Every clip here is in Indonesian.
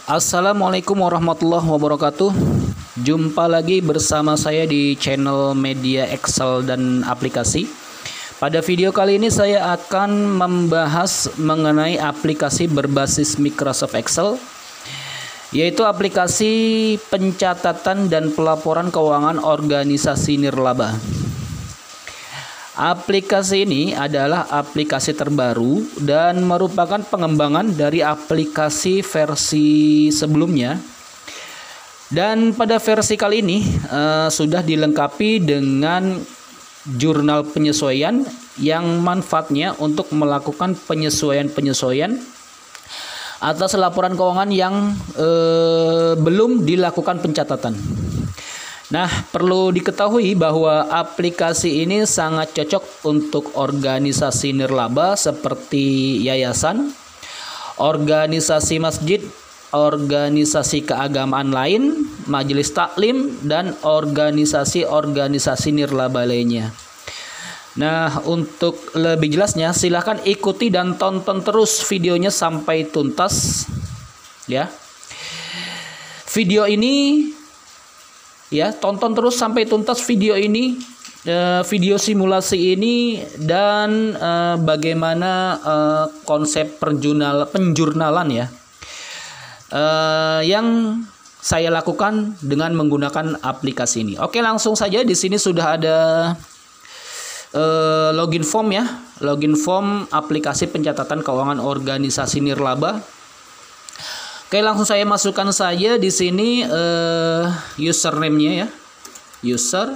Assalamualaikum warahmatullahi wabarakatuh. Jumpa lagi bersama saya di channel Media Excel dan Aplikasi. Pada video kali ini saya akan membahas mengenai aplikasi berbasis Microsoft Excel, yaitu aplikasi pencatatan dan pelaporan keuangan organisasi nirlaba. Aplikasi ini adalah aplikasi terbaru dan merupakan pengembangan dari aplikasi versi sebelumnya. Dan pada versi kali ini sudah dilengkapi dengan jurnal penyesuaian yang manfaatnya untuk melakukan penyesuaian-penyesuaian atas laporan keuangan yang belum dilakukan pencatatan. Nah, perlu diketahui bahwa aplikasi ini sangat cocok untuk organisasi nirlaba seperti yayasan, organisasi masjid, organisasi keagamaan lain, majelis taklim, dan organisasi-organisasi nirlaba lainnya. Nah, untuk lebih jelasnya silahkan ikuti dan tonton terus videonya sampai tuntas ya. Video ini tonton terus sampai tuntas video ini, video simulasi ini, dan bagaimana konsep penjurnalan ya, yang saya lakukan dengan menggunakan aplikasi ini. Oke, langsung saja. Di sini sudah ada login form ya, login form aplikasi pencatatan keuangan organisasi nirlaba. Oke, langsung saya masukkan saja di sini username-nya ya. User.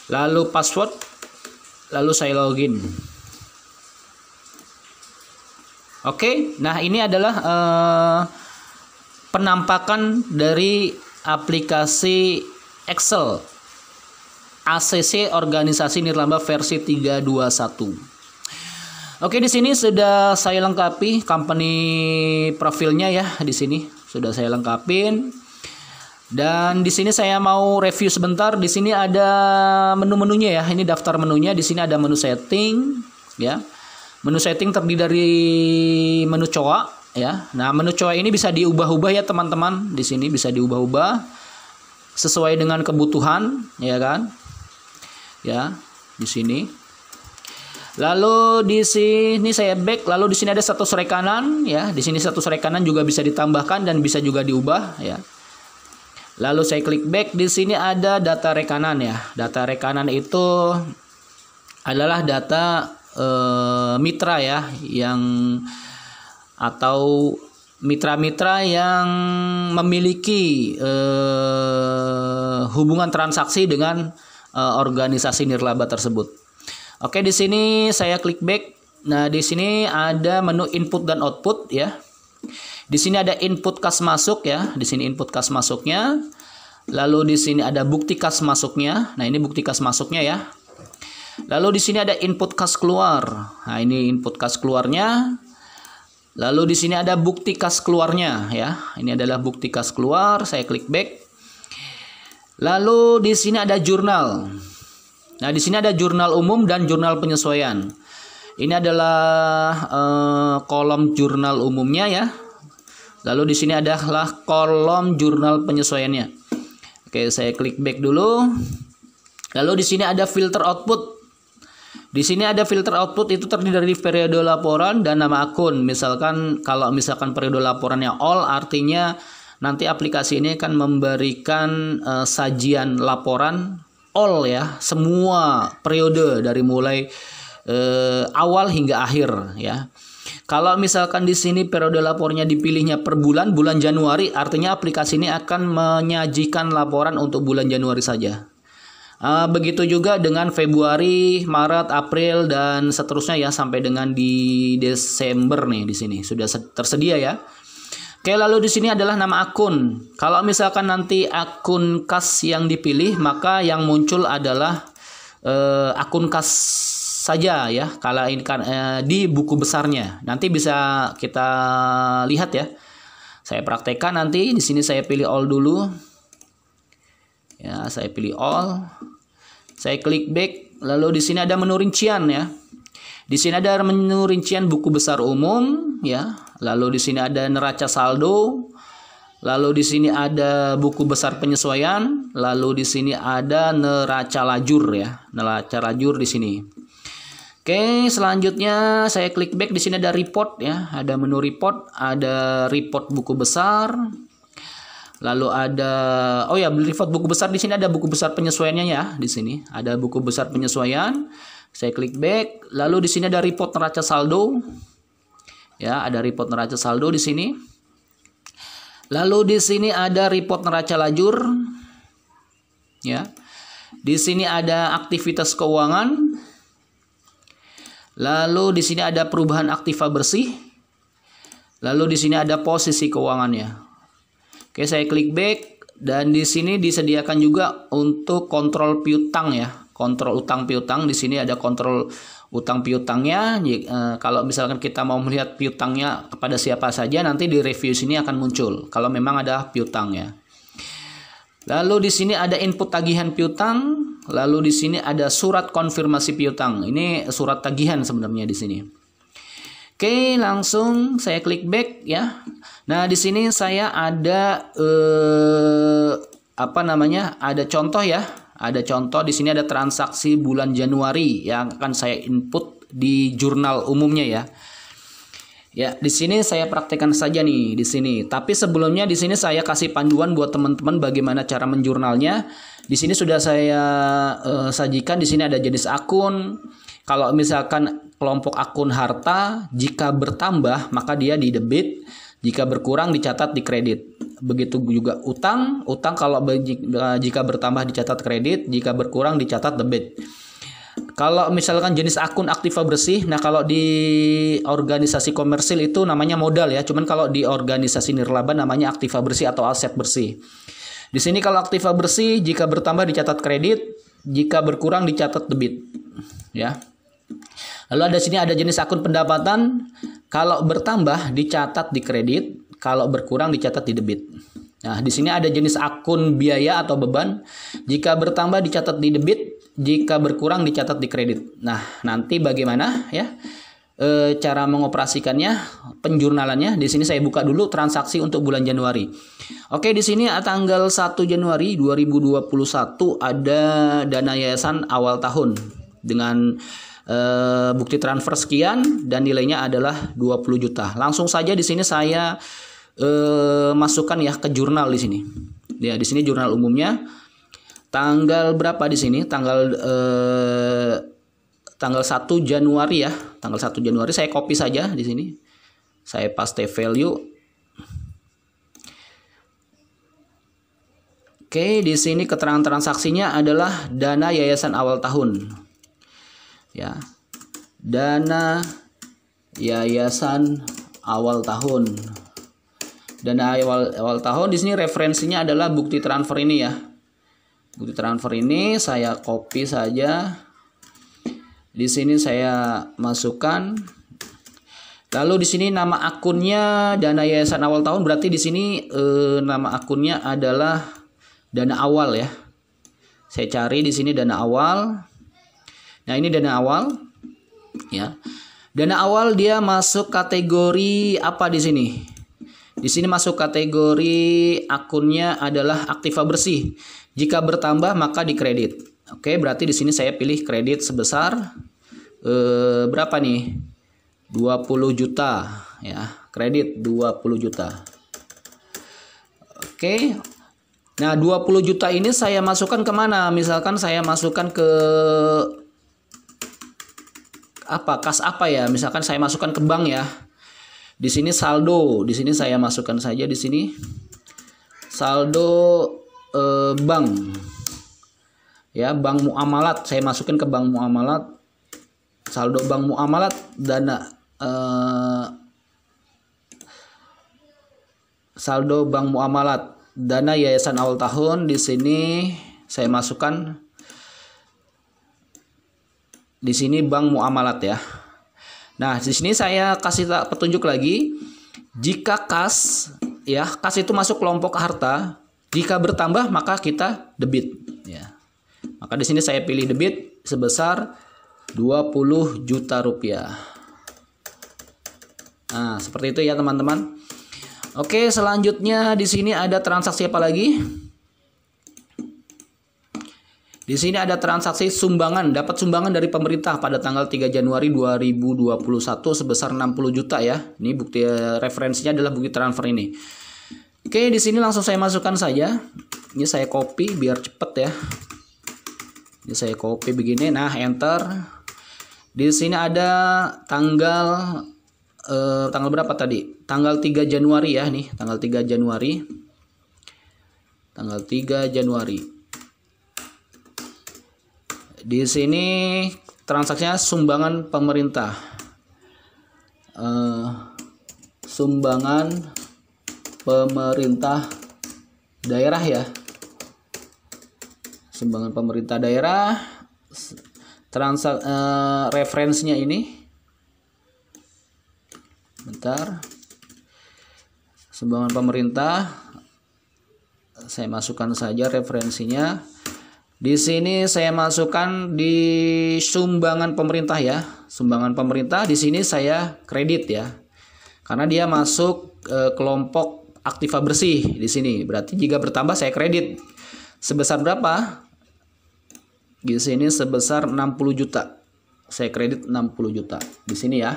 Lalu password. Lalu saya login. Oke, nah ini adalah penampakan dari aplikasi Excel ACC Organisasi Nirlaba versi 321. Oke, di sini sudah saya lengkapi company profilnya ya. Di sini sudah saya lengkapin. Dan di sini saya mau review sebentar. Di sini ada menu-menunya ya. Ini daftar menunya. Di sini ada menu setting ya. Menu setting terdiri dari menu coa ya. Nah, menu coa ini bisa diubah-ubah ya teman-teman. Di sini bisa diubah-ubah sesuai dengan kebutuhan ya kan. Ya, di sini. Lalu di sini saya back, lalu di sini ada status rekanan ya. Di sini status rekanan juga bisa ditambahkan dan bisa juga diubah ya. Lalu saya klik back, di sini ada data rekanan ya. Data rekanan itu adalah data mitra ya, yang atau mitra-mitra yang memiliki hubungan transaksi dengan organisasi nirlaba tersebut. Oke, di sini saya klik back. Nah, di sini ada menu input dan output ya. Di sini ada input kas masuk ya. Di sini input kas masuknya. Lalu di sini ada bukti kas masuknya. Nah, ini bukti kas masuknya ya. Lalu di sini ada input kas keluar. Nah, ini input kas keluarnya. Lalu di sini ada bukti kas keluarnya ya. Ini adalah bukti kas keluar. Saya klik back. Lalu di sini ada jurnal. Nah, di sini ada jurnal umum dan jurnal penyesuaian. Ini adalah kolom jurnal umumnya ya. Lalu di sini adalah kolom jurnal penyesuaiannya. Oke, saya klik back dulu. Lalu di sini ada filter output. Di sini ada filter output, itu terdiri dari periode laporan dan nama akun. Misalkan kalau periode laporannya all, artinya nanti aplikasi ini akan memberikan sajian laporan all ya, semua periode dari mulai awal hingga akhir ya. Kalau misalkan di sini periode lapornya dipilihnya per bulan Januari, artinya aplikasi ini akan menyajikan laporan untuk bulan Januari saja. Begitu juga dengan Februari, Maret, April, dan seterusnya ya, sampai dengan di Desember nih. Di sini sudah tersedia ya. Oke, lalu di sini adalah nama akun. Kalau misalkan nanti akun kas yang dipilih, maka yang muncul adalah akun kas saja ya. Kalau ini kan di buku besarnya. Nanti bisa kita lihat ya. Saya praktekkan nanti. Di sini saya pilih all dulu. Ya, saya pilih all. Saya klik back. Lalu di sini ada menu rincian ya. Di sini ada menu rincian buku besar umum, ya. Lalu di sini ada neraca saldo. Lalu di sini ada buku besar penyesuaian, lalu di sini ada neraca lajur ya. Neraca lajur di sini. Oke, selanjutnya saya klik back, di sini ada report ya, ada menu report, ada report buku besar. Lalu ada report buku besar, di sini ada buku besar penyesuaiannya ya, di sini ada buku besar penyesuaian. Saya klik back, lalu di sini ada report neraca saldo. Ya, ada report neraca saldo di sini. Lalu di sini ada report neraca lajur. Ya. Di sini ada aktivitas keuangan. Lalu di sini ada perubahan aktiva bersih. Lalu di sini ada posisi keuangannya. Oke, saya klik back dan di sini disediakan juga untuk kontrol piutang ya. Kontrol utang piutang, di sini ada kontrol utang piutangnya. Kalau misalkan kita mau melihat piutangnya kepada siapa saja, nanti di review sini akan muncul kalau memang ada piutangnya. Lalu di sini ada input tagihan piutang, lalu di sini ada surat konfirmasi piutang. Ini surat tagihan sebenarnya di sini. Oke, langsung saya klik back ya. Nah, di sini saya ada ada contoh ya. Ada contoh, di sini ada transaksi bulan Januari yang akan saya input di jurnal umumnya ya. Ya, di sini saya praktekkan saja nih di sini. Tapi sebelumnya di sini saya kasih panduan buat teman-teman bagaimana cara menjurnalnya. Di sini sudah saya sajikan, di sini ada jenis akun. Kalau misalkan kelompok akun harta, jika bertambah maka dia di debit, jika berkurang dicatat di kredit. Begitu juga utang kalau jika bertambah dicatat kredit, jika berkurang dicatat debit. Kalau misalkan jenis akun aktiva bersih, nah kalau di organisasi komersil itu namanya modal ya, cuman kalau di organisasi nirlaba namanya aktiva bersih atau aset bersih. Di sini kalau aktiva bersih jika bertambah dicatat kredit, jika berkurang dicatat debit, ya. Lalu sini ada jenis akun pendapatan, kalau bertambah dicatat di kredit, kalau berkurang dicatat di debit. Nah, di sini ada jenis akun biaya atau beban. Jika bertambah dicatat di debit, jika berkurang dicatat di kredit. Nah, nanti bagaimana ya cara mengoperasikannya, penjurnalannya? Di sini saya buka dulu transaksi untuk bulan Januari. Oke, di sini tanggal 1 Januari 2021 ada dana yayasan awal tahun dengan bukti transfer sekian dan nilainya adalah 20 juta. Langsung saja di sini saya masukkan ya ke jurnal di sini. Ya, di sini jurnal umumnya. Tanggal berapa di sini? Tanggal 1 Januari ya. Tanggal 1 Januari saya copy saja di sini. Saya paste value. Oke, di sini keterangan transaksinya adalah dana yayasan awal tahun. Ya. Dana yayasan awal tahun. Dana awal tahun, di sini referensinya adalah bukti transfer ini ya. Bukti transfer ini saya copy saja. Di sini saya masukkan. Lalu di sini nama akunnya dana yayasan awal tahun, berarti di sini nama akunnya adalah dana awal ya. Saya cari di sini dana awal. Nah, ini dana awal ya. Dana awal dia masuk kategori apa di sini? Di sini masuk kategori akunnya adalah aktiva bersih. Jika bertambah maka dikredit. Oke, berarti di sini saya pilih kredit sebesar berapa nih? 20 juta ya. Kredit 20 juta. Oke. Nah, 20 juta ini saya masukkan kemana? Misalkan saya masukkan ke kas apa ya? Misalkan saya masukkan ke bank ya. Di sini saldo, di sini saya masukkan saja di sini saldo bank, ya, bank muamalat. Saya masukin ke bank muamalat, saldo bank muamalat, dana saldo bank muamalat, dana yayasan awal tahun. Di sini saya masukkan di sini bank muamalat ya. Nah, di sini saya kasih petunjuk lagi. Jika kas ya, kas itu masuk kelompok harta, jika bertambah maka kita debit ya. Maka di sini saya pilih debit sebesar 20 juta rupiah. Nah, Nah, seperti itu ya teman-teman. Oke, selanjutnya di sini ada transaksi apa lagi? Di sini ada transaksi sumbangan, dapat sumbangan dari pemerintah pada tanggal 3 Januari 2021 sebesar 60 juta ya. Ini bukti referensinya adalah bukti transfer ini. Oke, di sini langsung saya masukkan saja. Ini saya copy biar cepet ya. Ini saya copy begini. Nah, enter. Di sini ada tanggal berapa tadi? Tanggal 3 Januari ya nih, tanggal 3 Januari. Tanggal 3 Januari. Di sini transaksinya sumbangan pemerintah. Sumbangan pemerintah daerah ya. Sumbangan pemerintah daerah. Referensinya ini. Bentar. Sumbangan pemerintah. Saya masukkan saja referensinya. Di sini saya masukkan di sumbangan pemerintah ya. Sumbangan pemerintah di sini saya kredit ya. Karena dia masuk kelompok aktiva bersih di sini. Berarti jika bertambah saya kredit. Sebesar berapa? Di sini sebesar 60 juta. Saya kredit 60 juta. Di sini ya.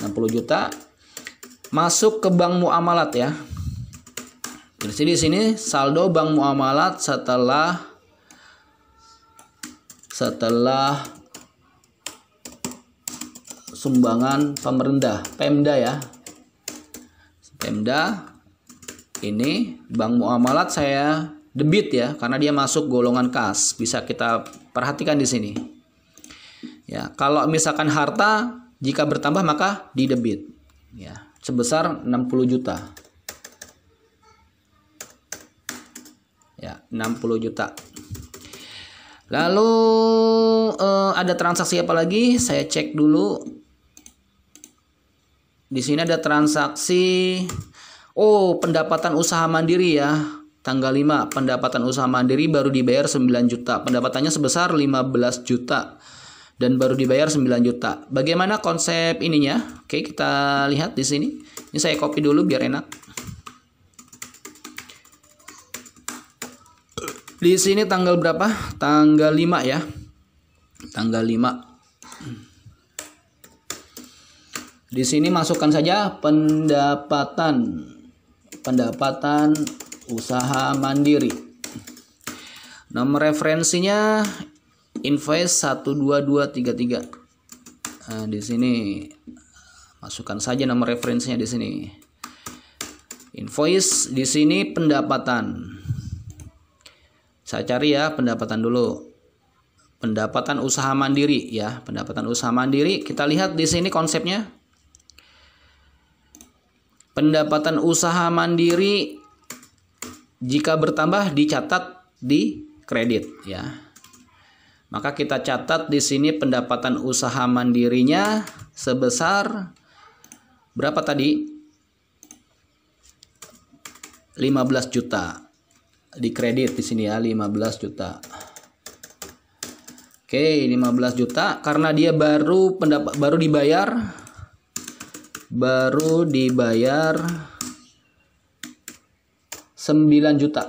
60 juta masuk ke bank muamalat ya. Jadi di sini saldo bank muamalat setelah sumbangan pemerintah, Pemda ya. Pemda ini bank muamalat saya debit ya, karena dia masuk golongan kas. Bisa kita perhatikan di sini. Ya, kalau misalkan harta jika bertambah maka di debit. Ya, sebesar 60 juta. Ya, 60 juta. Lalu ada transaksi apa lagi? Saya cek dulu. Di sini ada transaksi pendapatan usaha mandiri ya. Tanggal 5 pendapatan usaha mandiri baru dibayar 9 juta. Pendapatannya sebesar 15 juta dan baru dibayar 9 juta. Bagaimana konsep ininya? Oke, kita lihat di sini. Ini saya copy dulu biar enak. Di sini tanggal berapa? Tanggal 5 ya. Tanggal 5. Di sini masukkan saja pendapatan usaha mandiri. Nomor referensinya invoice 12233. Nah, di sini masukkan saja nomor referensinya di sini. Invoice di sini pendapatan. Saya cari ya pendapatan dulu. Pendapatan usaha mandiri ya, pendapatan usaha mandiri. Kita lihat di sini konsepnya. Pendapatan usaha mandiri jika bertambah dicatat di kredit ya. Maka kita catat di sini pendapatan usaha mandirinya sebesar berapa tadi? 15 juta. Di kredit di sini ya, 15 juta. Oke, 15 juta karena dia baru dibayar 9 juta.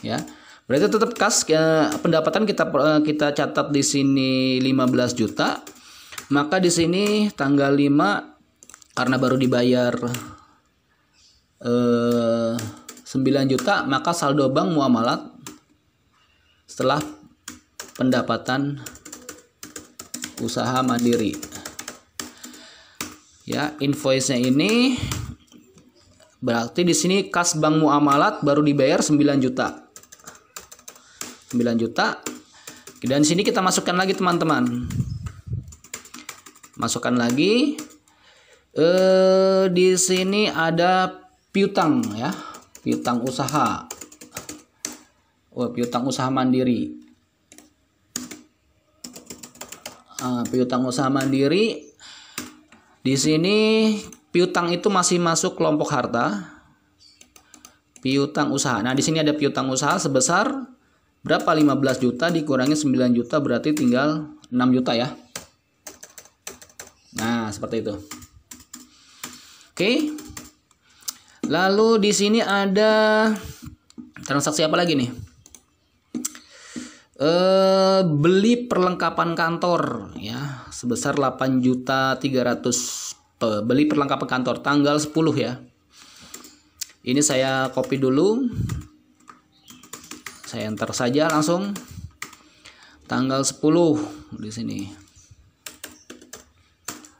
Ya. Berarti tetap kas pendapatan kita catat di sini 15 juta. Maka di sini tanggal 5 karena baru dibayar 9 juta, maka saldo bank muamalat setelah pendapatan usaha mandiri ya, invoice-nya ini berarti di sini kas bank muamalat baru dibayar 9 juta. 9 juta. Dan sini kita masukkan lagi teman-teman. Masukkan lagi. Di sini ada piutang ya, piutang usaha. Piutang usaha mandiri. Piutang usaha mandiri. Di sini piutang itu masih masuk kelompok harta. Piutang usaha. Nah, di sini ada piutang usaha sebesar berapa? 15 juta dikurangi 9 juta berarti tinggal 6 juta ya. Nah, seperti itu. Oke. Lalu di sini ada transaksi apa lagi nih? Beli perlengkapan kantor ya sebesar 8.300.000. Beli perlengkapan kantor tanggal 10 ya. Ini saya copy dulu. Saya enter saja langsung. Tanggal 10 di sini.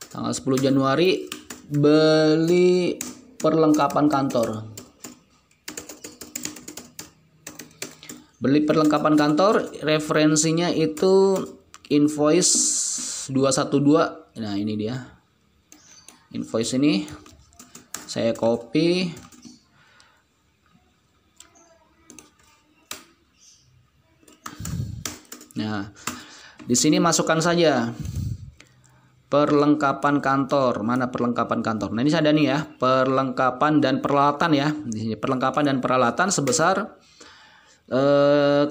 Tanggal 10 Januari beli perlengkapan kantor. Beli perlengkapan kantor, referensinya itu invoice 212. Nah, ini dia. Invoice ini saya copy. Nah, di sini masukkan saja perlengkapan kantor. Mana perlengkapan kantor? Nah, ini ada nih ya, perlengkapan dan peralatan ya. Di sini perlengkapan dan peralatan sebesar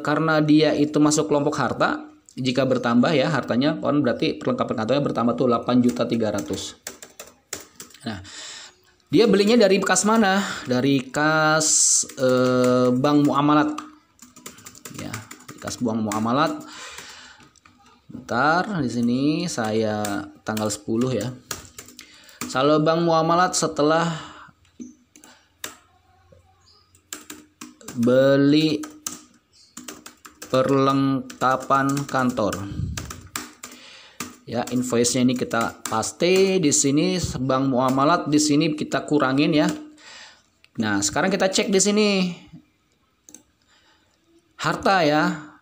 karena dia itu masuk kelompok harta, jika bertambah ya hartanya, berarti perlengkapan kantornya bertambah tuh 8.300.000. Nah, dia belinya dari kas mana? Dari kas Bank Muamalat. Ya, kas Bank Muamalat. Bentar, di sini saya tanggal 10 ya. Saldo Bank Muamalat setelah beli perlengkapan kantor. Ya, invoice-nya ini kita paste di sini Bank Muamalat, di sini kita kurangin ya. Nah, sekarang kita cek di sini. Harta ya.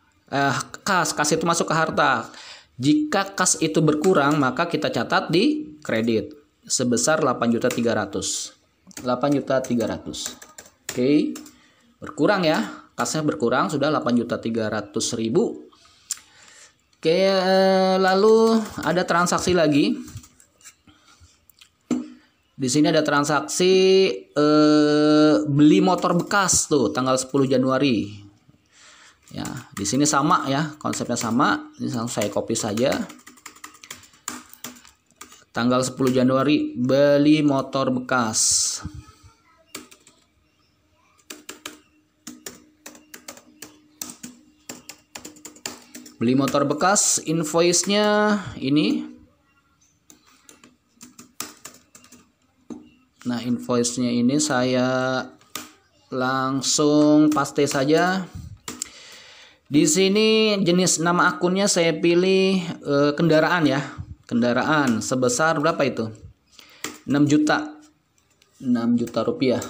Kas itu masuk ke harta. Jika kas itu berkurang, maka kita catat di kredit sebesar 8.300.000. 8.300.000. Oke. Berkurang ya. Kasnya berkurang sudah 8.300.000. Oke, lalu ada transaksi lagi. Di sini ada transaksi beli motor bekas tuh tanggal 10 Januari. Ya, di sini sama ya, konsepnya sama. Ini langsung saya copy saja. Tanggal 10 Januari beli motor bekas. Beli motor bekas, invoice-nya ini. Nah, invoice-nya ini saya langsung paste saja. Di sini jenis nama akunnya saya pilih kendaraan ya. Kendaraan sebesar berapa itu? 6 juta. 6 juta rupiah.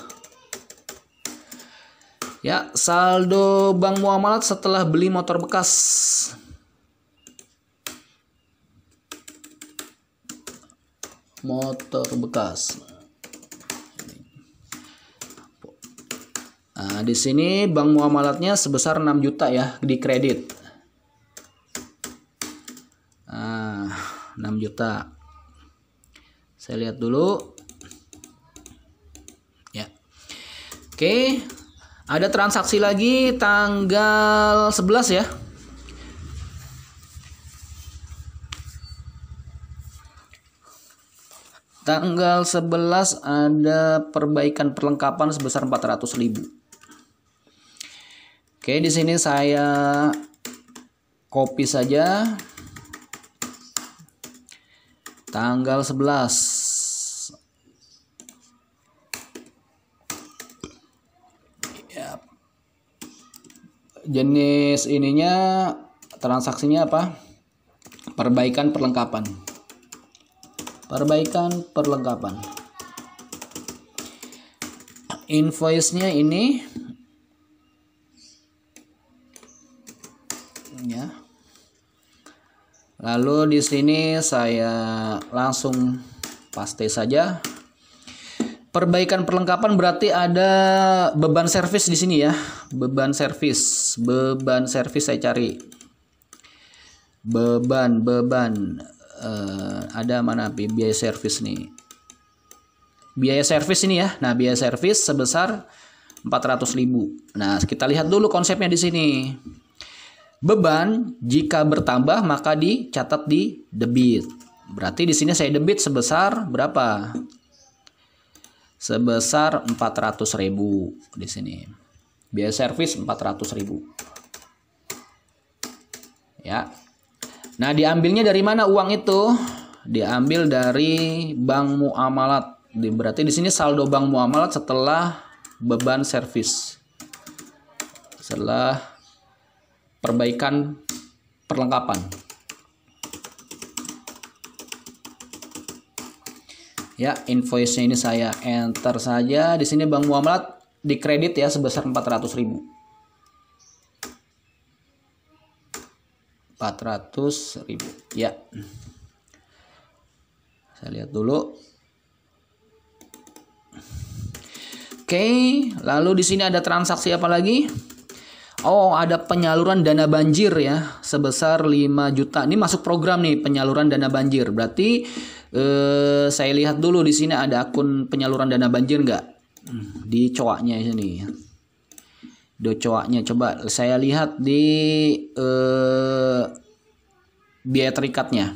Ya, saldo Bank Muamalat setelah beli motor bekas. Motor bekas. Nah, di sini Bank Muamalatnya sebesar 6 juta ya di kredit. Nah, 6 juta. Saya lihat dulu. Ya. Oke. Ada transaksi lagi tanggal 11 ya. Tanggal 11 ada perbaikan perlengkapan sebesar 400.000. Oke, di sini saya copy saja. Tanggal 11. Jenis ininya transaksinya apa? Perbaikan perlengkapan. Perbaikan perlengkapan. Invoice-nya ini ya. Lalu di sini saya langsung paste saja. Perbaikan perlengkapan berarti ada beban servis di sini ya. Beban servis saya cari. Beban ada mana biaya servis nih? Biaya servis ini ya. Nah, biaya servis sebesar 400.000. Nah, kita lihat dulu konsepnya di sini. Beban jika bertambah maka dicatat di debit. Berarti di sini saya debit sebesar berapa? Sebesar 400.000 di sini. Biaya servis 400.000. Ya. Nah, diambilnya dari mana uang itu? Diambil dari bank muamalat. Berarti di sini saldo bank muamalat setelah beban servis. Setelah perbaikan perlengkapan. Ya, invoice-nya ini saya enter saja. Di sini bank muamalat dikredit ya sebesar 400.000. 400.000. Ya. Saya lihat dulu. Oke, lalu di sini ada transaksi apa lagi? Oh, ada penyaluran dana banjir ya sebesar 5 juta. Ini masuk program nih penyaluran dana banjir. Berarti saya lihat dulu di sini ada akun penyaluran dana banjir nggak? Di coaknya sini. Di coaknya coba saya lihat di biaya terikatnya.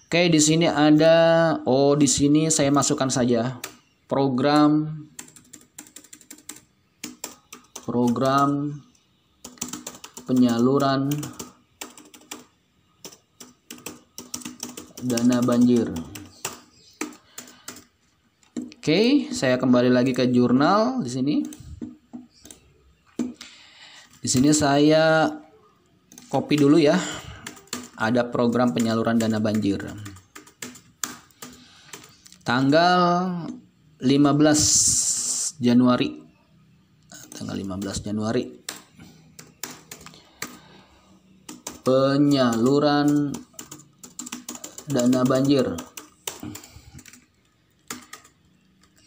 Oke, di sini ada, oh di sini saya masukkan saja program penyaluran dana banjir. Oke, saya kembali lagi ke jurnal di sini. Di sini saya copy dulu ya. Ada program penyaluran dana banjir. Tanggal 15 Januari. Tanggal 15 Januari. Penyaluran dana banjir.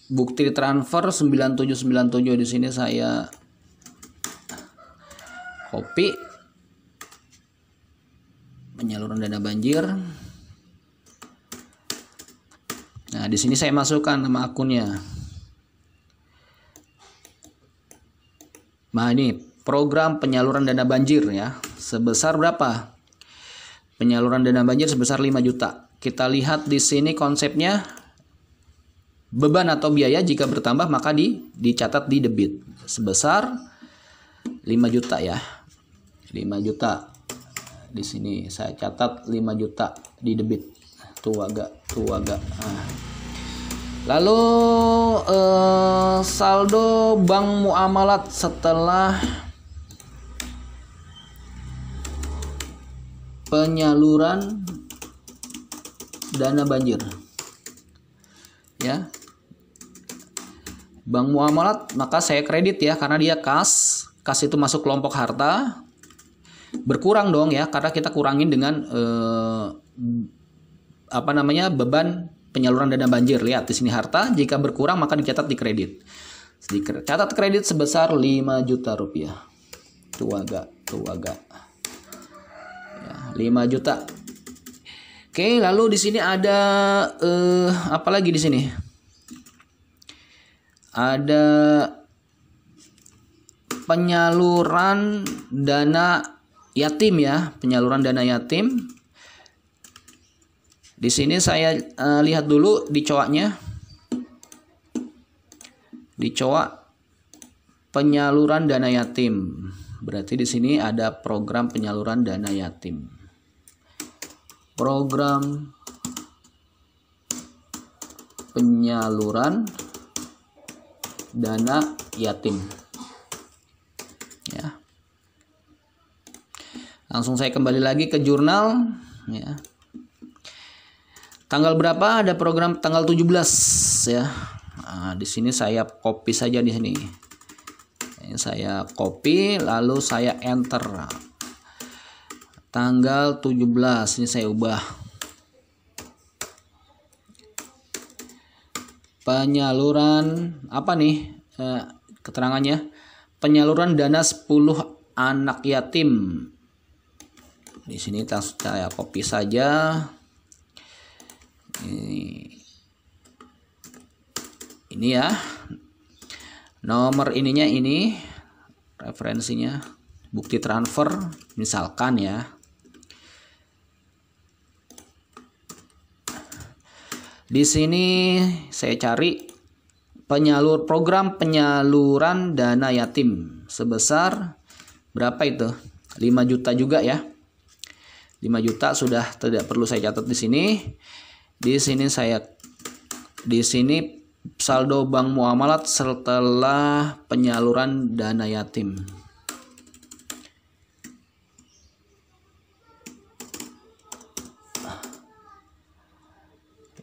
Bukti transfer 9797 di sini saya copy. Penyaluran dana banjir. Nah, di sini saya masukkan nama akunnya. Nah, ini program penyaluran dana banjir ya. Sebesar berapa? Penyaluran dana banjir sebesar 5 juta. Kita lihat di sini konsepnya beban atau biaya jika bertambah maka dicatat di debit sebesar 5 juta ya. 5 juta. Di sini saya catat 5 juta di debit. Tuh agak. Nah. Lalu saldo bank muamalat setelah penyaluran dana banjir. Ya. Bank muamalat maka saya kredit ya karena dia kas. Kas itu masuk kelompok harta. Berkurang dong ya karena kita kurangin dengan beban penyaluran dana banjir. Lihat di sini harta jika berkurang maka dicatat di kredit. Catat kredit sebesar 5 juta rupiah. Tuh agak. Ya, 5 juta. Oke, lalu di sini ada apa lagi di sini? Ada penyaluran dana yatim ya, penyaluran dana yatim. Di sini saya lihat dulu di coaknya. Di coak penyaluran dana yatim. Berarti di sini ada program penyaluran dana yatim. Program penyaluran dana yatim. Ya. Langsung saya kembali lagi ke jurnal ya. Tanggal berapa? Ada program tanggal 17 ya. Nah, di sini saya copy saja di sini. Ini saya copy lalu saya enter. Tanggal 17 ini saya ubah. Penyaluran apa nih? Keterangannya. Penyaluran dana 10 anak yatim. Di sini saya copy saja. Ini ya. Nomor ininya ini referensinya bukti transfer misalkan ya. Di sini saya cari program penyaluran dana yatim sebesar berapa itu? 5 juta juga ya. 5 juta sudah tidak perlu saya catat di sini. Di sini saldo bank muamalat setelah penyaluran dana yatim.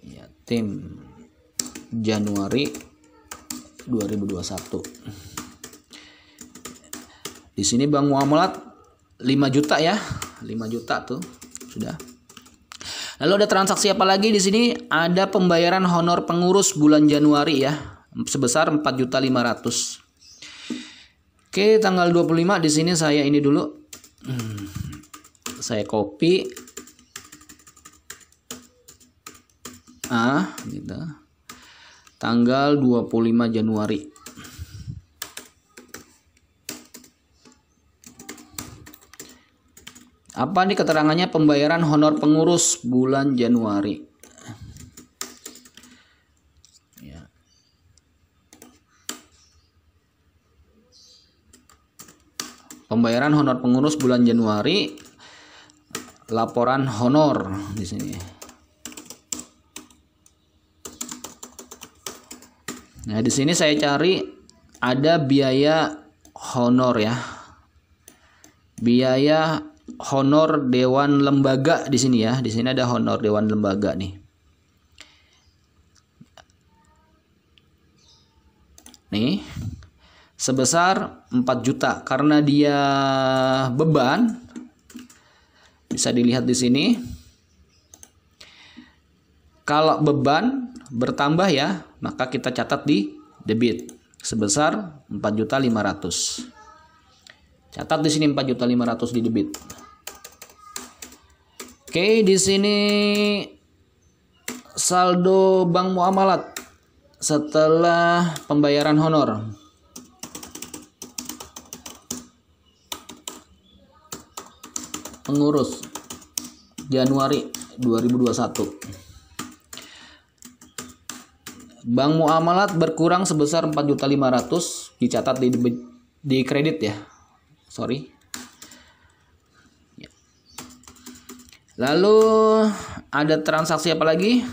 Yatim Januari 2021. Di sini bank muamalat 5 juta ya. 5 juta tuh sudah. Lalu ada transaksi apa lagi di sini? Ada pembayaran honor pengurus bulan Januari ya, sebesar 4.500.000. Oke, tanggal 25 di sini saya ini dulu. Saya copy. Gitu. Tanggal 25 Januari. Apa nih keterangannya? Pembayaran honor pengurus bulan Januari. Ya. Pembayaran honor pengurus bulan Januari. Laporan honor di sini. Nah, di sini saya cari ada biaya honor ya. Biaya honor dewan lembaga di sini ya. Di sini ada honor dewan lembaga nih. Nih. Sebesar 4 juta karena dia beban. Bisa dilihat di sini. Kalau beban bertambah ya, maka kita catat di debit sebesar 4.500.000. Catat di sini 4.500.000 di debit. Oke, di sini saldo bank muamalat setelah pembayaran honor. Pengurus Januari 2021. Bank muamalat berkurang sebesar 4.500.000, dicatat di kredit ya. Sorry. Lalu ada transaksi apa lagi?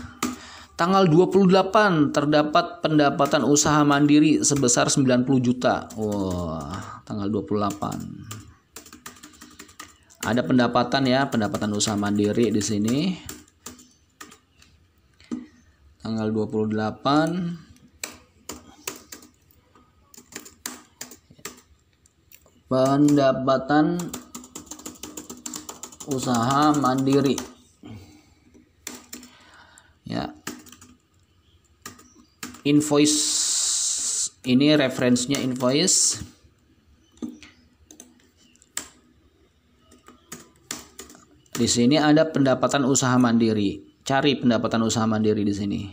Tanggal 28 terdapat pendapatan usaha mandiri sebesar 90 juta. Wah, tanggal 28. Ada pendapatan ya, pendapatan usaha mandiri di sini. Tanggal 28. Pendapatan usaha mandiri. Ya. Invoice ini referensinya invoice. Di sini ada pendapatan usaha mandiri. Cari pendapatan usaha mandiri di sini.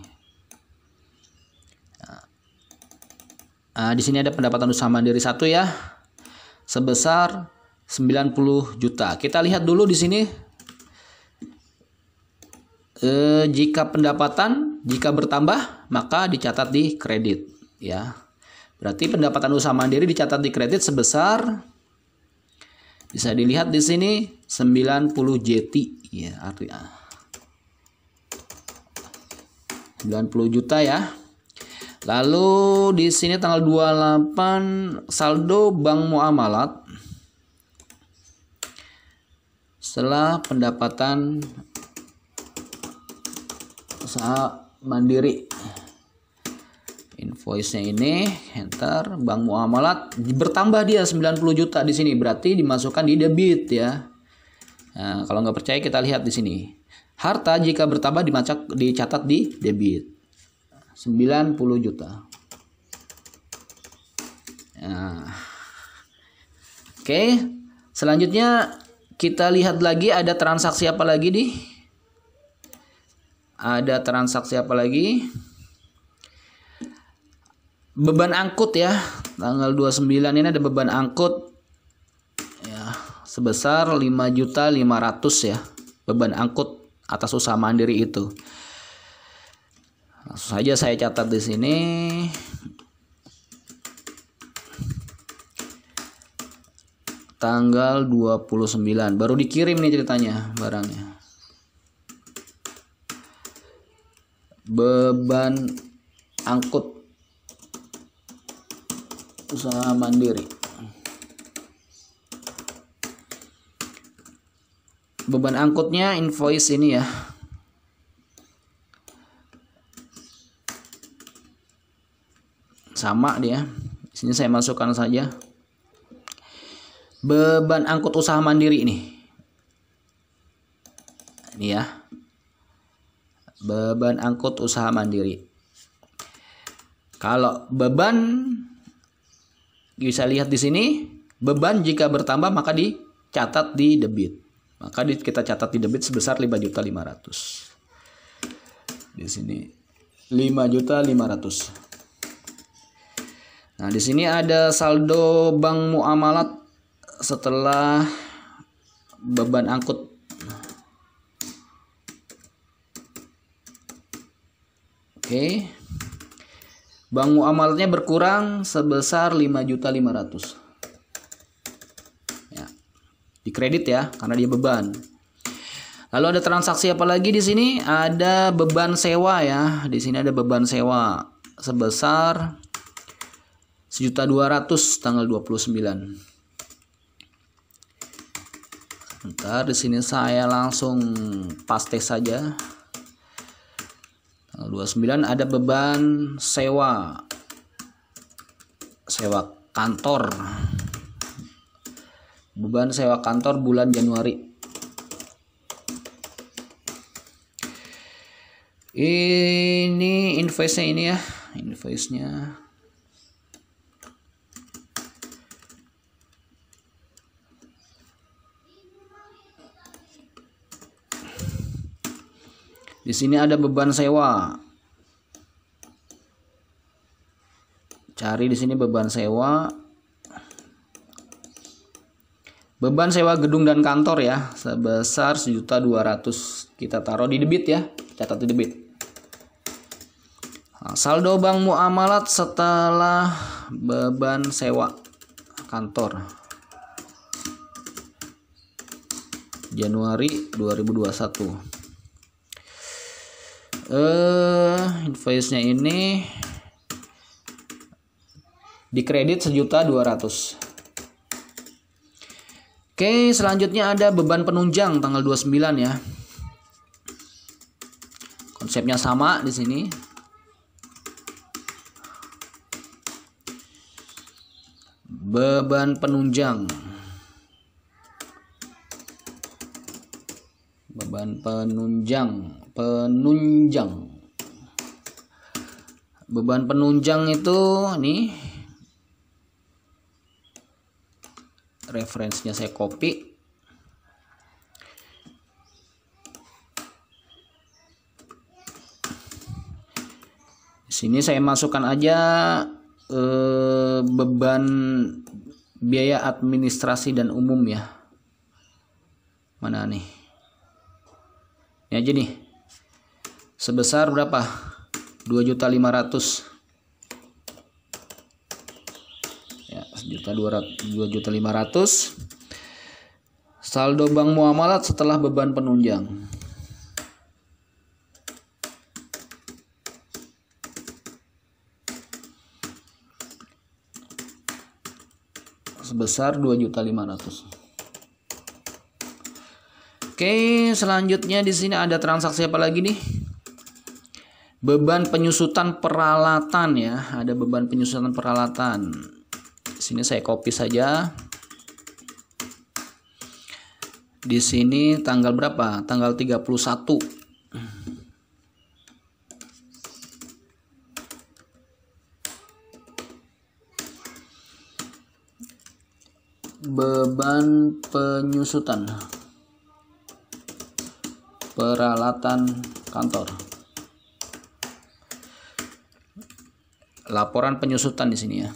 Di sini ada pendapatan usaha mandiri 1 ya. Sebesar 90 juta. Kita lihat dulu di sini. Jika bertambah maka dicatat di kredit ya. Berarti pendapatan usaha mandiri dicatat di kredit sebesar, bisa dilihat di sini 90 JT ya, artinya 90 juta ya. Lalu di sini tanggal 28 saldo bank muamalat setelah pendapatan usaha mandiri. Invoice-nya ini enter bank muamalat bertambah dia 90 juta di sini, berarti dimasukkan di debit ya. Nah, kalau nggak percaya kita lihat di sini. Harta jika bertambah dicatat di debit 90 juta. Nah. Oke, selanjutnya kita lihat lagi ada transaksi apa lagi nih? Ada transaksi apa lagi? Beban angkut ya, tanggal 29 ini ada beban angkut ya, sebesar 5.500.000 ya, beban angkut atas usaha mandiri itu. Langsung saja saya catat di sini. Tanggal 29 baru dikirim nih ceritanya barangnya. Beban angkut usaha mandiri. Beban angkutnya invoice ini ya. Sama dia. Di sini saya masukkan saja. Beban angkut usaha mandiri ini. Ini ya. Beban angkut usaha mandiri. Kalau beban bisa lihat di sini, beban jika bertambah maka dicatat di debit. Maka kita catat di debit sebesar 5.500.000. Di sini 5.500.000. Nah, di sini ada saldo bank muamalat setelah beban angkut. Oke. Bank muamalatnya berkurang sebesar 5.500.000. Ya. Dikredit ya karena dia beban. Lalu ada transaksi apa lagi di sini? Ada beban sewa ya. Di sini ada beban sewa sebesar 1.200.000 tanggal 29. Bentar, di sini saya langsung paste saja. Tanggal 29 ada beban sewa kantor. Beban sewa kantor bulan Januari. Ini invoice-nya ini ya, invoice-nya. Di sini ada beban sewa. Cari di sini beban sewa. Beban sewa gedung dan kantor ya, sebesar 1.200.000. Kita taruh di debit ya, catat di debit. Nah, saldo bank muamalat setelah beban sewa kantor. Januari 2021. Invoice-nya ini dikredit 1.200.000. Oke, selanjutnya ada beban penunjang tanggal 29 ya. Konsepnya sama di sini. Beban penunjang. Beban penunjang. Beban penunjang itu nih, referensinya saya copy. Di sini saya masukkan aja beban biaya administrasi dan umum ya. Mana nih? Ini aja nih. Sebesar berapa? 2.500.000. Ya, 2.500.000. Saldo bank muamalat setelah beban penunjang. Sebesar 2.500.000. Oke, selanjutnya di sini ada transaksi apa lagi nih? Beban penyusutan peralatan ya, ada beban penyusutan peralatan. Di sini saya copy saja. Di sini tanggal berapa? Tanggal 31. Beban penyusutan peralatan kantor. Laporan penyusutan di sini ya.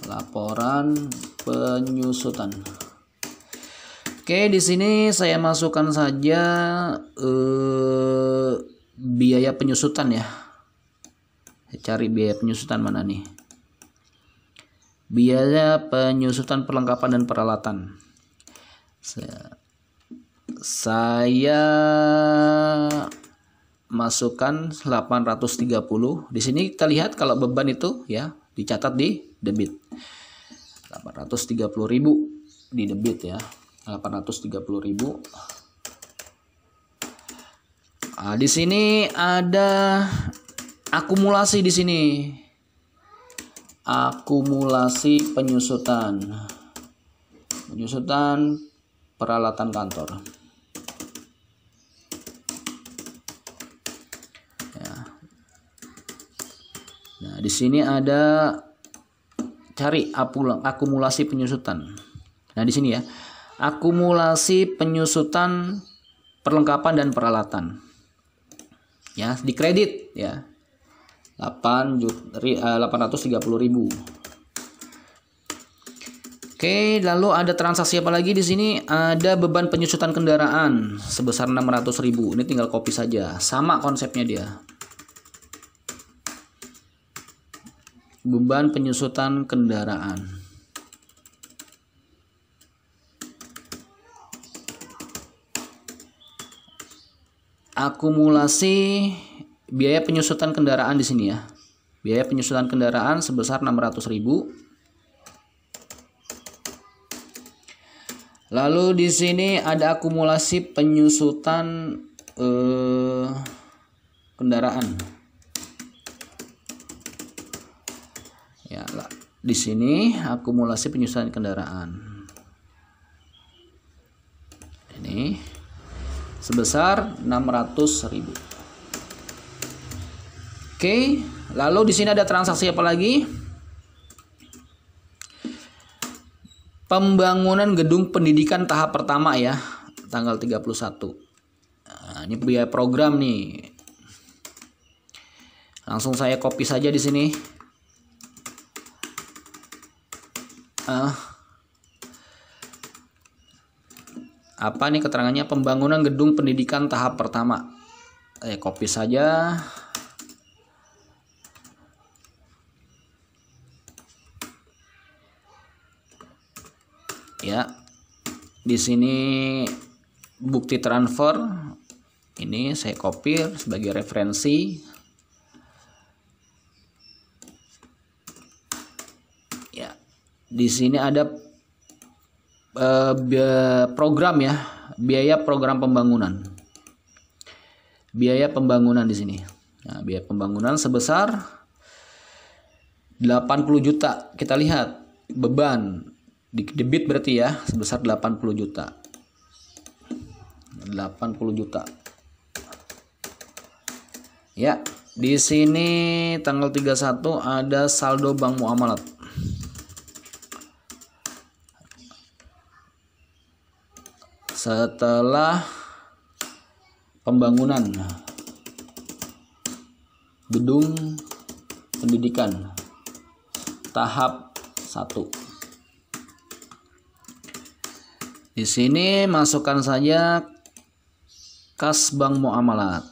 Laporan penyusutan. Oke, di sini saya masukkan saja biaya penyusutan ya. Cari biaya penyusutan mana nih? Biaya penyusutan perlengkapan dan peralatan. Saya masukkan 830. Di sini kita lihat kalau beban itu ya dicatat di debit. 830.000 di debit ya. 830.000. Nah, di sini ada akumulasi di sini. Akumulasi penyusutan. Penyusutan peralatan kantor. Ya. Nah, di sini ada cari akumulasi penyusutan. Nah, di sini ya. Akumulasi penyusutan perlengkapan dan peralatan. Ya, dikredit ya. 830.000. Oke, lalu ada transaksi apa lagi di sini? Ada beban penyusutan kendaraan sebesar 600.000. Ini tinggal copy saja. Sama konsepnya dia. Beban penyusutan kendaraan. Akumulasi biaya penyusutan kendaraan di sini ya. Biaya penyusutan kendaraan sebesar 600.000. Lalu di sini ada akumulasi penyusutan kendaraan. Ya, di sini akumulasi penyusutan kendaraan. Ini sebesar 600.000. Oke, lalu di sini ada transaksi apa lagi? Pembangunan gedung pendidikan tahap pertama ya, tanggal 31. Nah, ini biaya program nih. Langsung saya copy saja di sini. Apa nih keterangannya? Pembangunan gedung pendidikan tahap pertama. Copy saja. Ya, di sini bukti transfer ini saya copy sebagai referensi. Ya, di sini ada program ya, biaya program pembangunan. Biaya pembangunan di sini. Nah, biaya pembangunan sebesar 80 juta. Kita lihat beban di debit berarti ya sebesar 80 juta. 80 juta. Ya, di sini tanggal 31 ada saldo bank muamalat. Setelah pembangunan gedung pendidikan tahap 1. Di sini masukkan saja kas bank muamalat.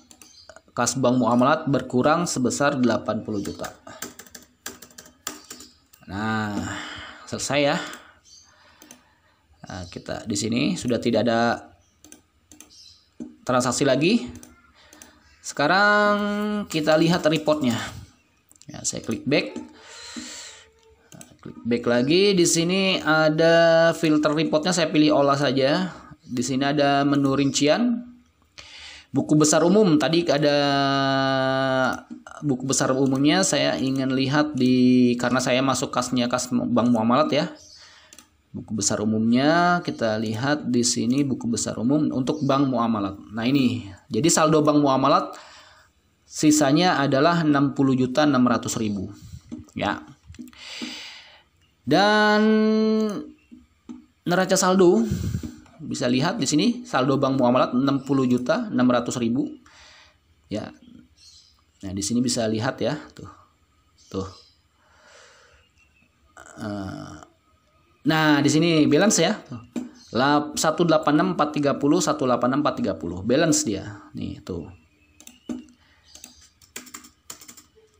Kas bank muamalat berkurang sebesar 80 juta. Nah, selesai ya. Nah, kita di sini sudah tidak ada transaksi lagi. Sekarang kita lihat reportnya. Ya, saya klik back. Klik back lagi. Di sini ada filter reportnya, saya pilih olah saja. Di sini ada menu rincian. Buku besar umum, tadi ada buku besar umumnya, saya ingin lihat karena saya masuk kasnya kas bank muamalat ya. Buku besar umumnya kita lihat di sini, buku besar umum untuk bank muamalat. Nah, ini. Jadi saldo bank muamalat sisanya adalah 60.600.000 ya. Dan neraca saldo bisa lihat di sini saldo bank muamalat 60.600.000 ya. Nah, di sini bisa lihat ya, tuh. Nah, di sini balance ya. 186.430, 186.430 balance dia. Nih, tuh.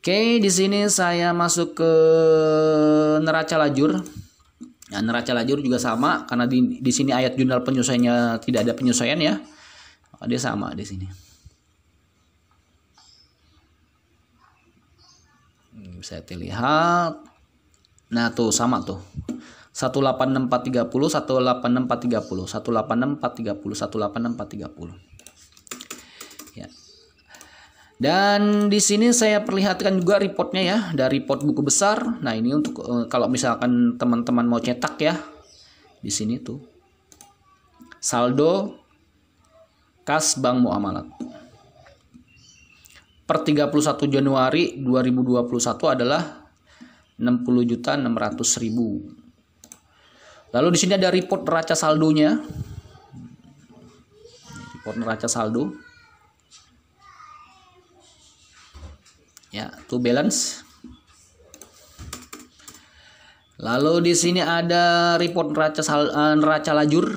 Oke, di sini saya masuk ke neraca lajur. Nah, neraca lajur juga sama karena di sini ayat jurnal penyesuaiannya tidak ada penyesuaian ya. Dia sama di sini. Bisa dilihat. Nah, tuh sama tuh. 186.430, 186.430, 186.430, 186.430. Ya. Dan di sini saya perlihatkan juga reportnya ya, dari report buku besar. Nah, ini untuk kalau misalkan teman-teman mau cetak ya. Di sini tuh. Saldo kas bank muamalat. Per 31 Januari 2021 adalah 60.600.000. Lalu di sini ada report neraca saldonya. Report neraca saldo. Ya, to balance. Lalu di sini ada report neraca lajur.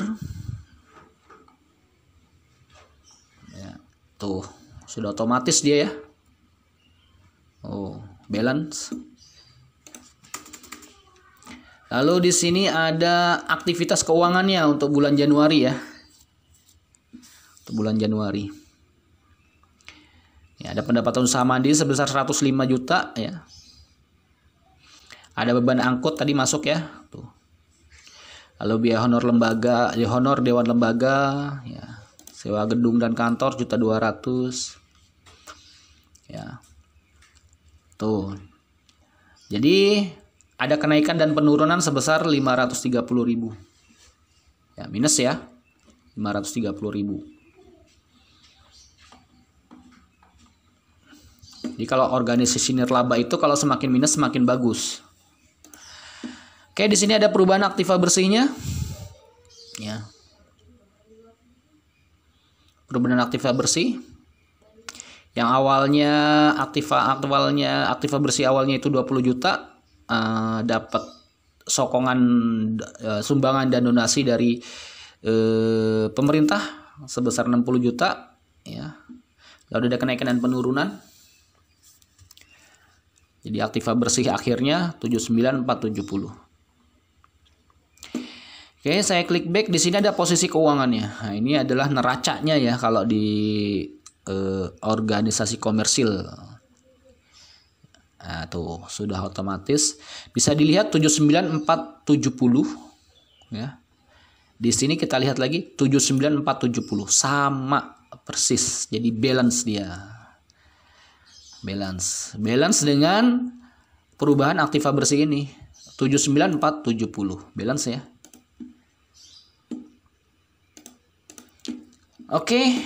Ya, tuh, sudah otomatis dia ya. Oh, balance. Lalu di sini ada aktivitas keuangannya untuk bulan Januari ya. Untuk bulan Januari. Ya, ada pendapatan usaha mandiri sebesar 105 juta ya. Ada beban angkut tadi masuk ya, tuh. Lalu biaya honor lembaga, honor dewan lembaga ya. Sewa gedung dan kantor 1.200.000. Ya. Tuh. Jadi ada kenaikan dan penurunan sebesar 530.000. Ya, minus ya. 530.000. Jadi kalau organisasi nirlaba itu kalau semakin minus semakin bagus. Oke, di sini ada perubahan aktiva bersihnya. Ya. Perubahan aktiva bersih. Yang awalnya aktiva bersih awalnya itu 20 juta, dapat sokongan sumbangan dan donasi dari pemerintah sebesar 60 juta ya. Lalu ada kenaikan dan penurunan. Jadi aktiva bersih akhirnya 79.470. Oke, saya klik back. Di sini ada posisi keuangannya. Nah, ini adalah neracanya ya kalau di organisasi komersil. Nah, tuh sudah otomatis bisa dilihat 79.470 ya. Di sini kita lihat lagi 79.470 sama persis. Jadi balance dia. Balance dengan perubahan aktiva bersih ini 79.470 balance ya. Oke,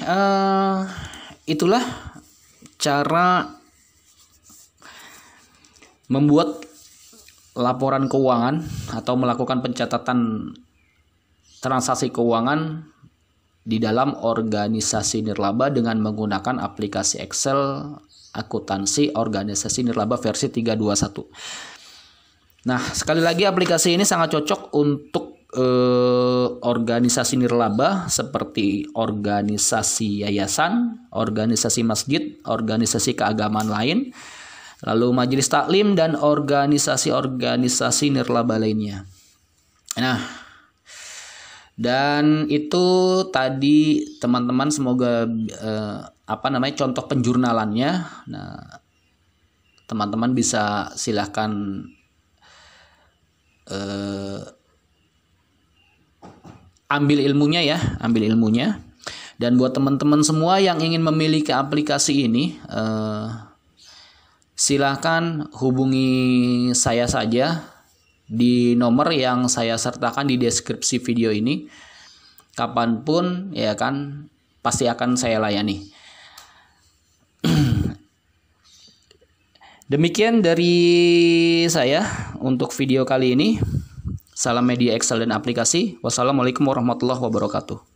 itulah cara membuat laporan keuangan atau melakukan pencatatan transaksi keuangan di dalam organisasi nirlaba dengan menggunakan aplikasi Excel akuntansi organisasi nirlaba versi 321. Nah, sekali lagi aplikasi ini sangat cocok untuk organisasi nirlaba seperti organisasi yayasan, organisasi masjid, organisasi keagamaan lain, lalu majelis taklim dan organisasi-organisasi nirlaba lainnya. Nah, dan itu tadi teman-teman semoga contoh penjurnalannya. Nah, teman-teman bisa silahkan ambil ilmunya ya, ambil ilmunya. Dan buat teman-teman semua yang ingin memiliki aplikasi ini, silahkan hubungi saya saja di nomor yang saya sertakan di deskripsi video ini. Kapanpun ya kan pasti akan saya layani. Demikian dari saya untuk video kali ini. Salam media Excel dan aplikasi. Wassalamualaikum warahmatullahi wabarakatuh.